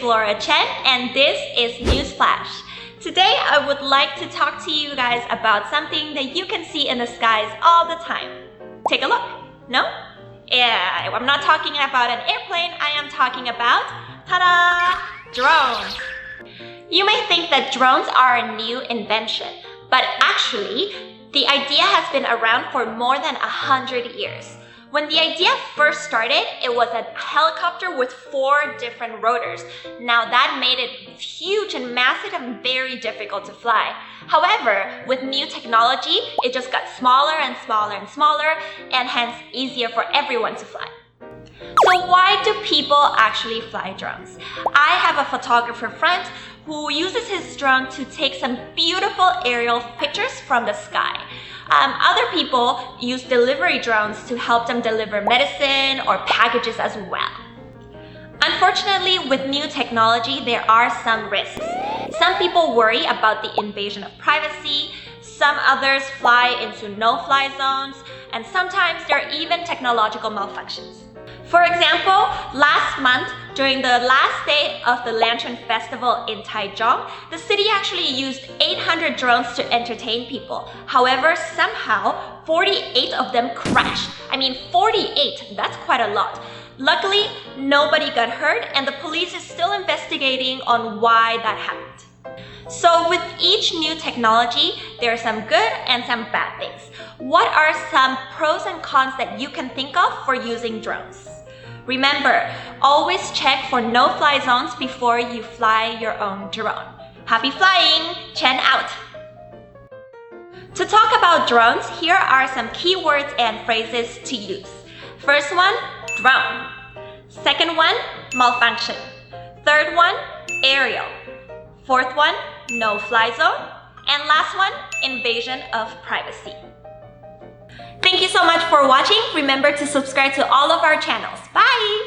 Flora Chen, and this is Newsflash. Today, I would like to talk to you guys about something that you can see in the skies all the time. Take a look. No? Yeah, I'm not talking about an airplane. I am talking about, ta-da, drones. You may think that drones are a new invention, but actually, the idea has been around for more than 100 years. When the idea first started, it was a helicopter with 4 different rotors. Now that made it huge and massive and very difficult to fly. However, with new technology, it just got smaller and smaller and smaller, and hence easier for everyone to fly. So why do people actually fly drones? I have a photographer friend who uses his drone to take some beautiful aerial pictures from the sky. Other people use delivery drones to help them deliver medicine or packages as well. Unfortunately, with new technology, there are some risks. Some people worry about the invasion of privacy, some others fly into no-fly zones, and sometimes there are even technological malfunctions. For example, last month, during the last day of the Lantern Festival in Taichung, the city actually used 800 drones to entertain people. However, somehow, 48 of them crashed. 48, that's quite a lot. Luckily, nobody got hurt, and the police is still investigating on why that happened. So with each new technology, there are some good and some bad things. What are some pros and cons that you can think of for using drones? Remember, always check for no-fly zones before you fly your own drone. Happy flying! Chen out! To talk about drones, here are some keywords and phrases to use. First one, drone. Second one, malfunction. Third one, aerial. Fourth one, no-fly zone. And last one, invasion of privacy. Thank you so much for watching. Remember to subscribe to all of our channels. Bye!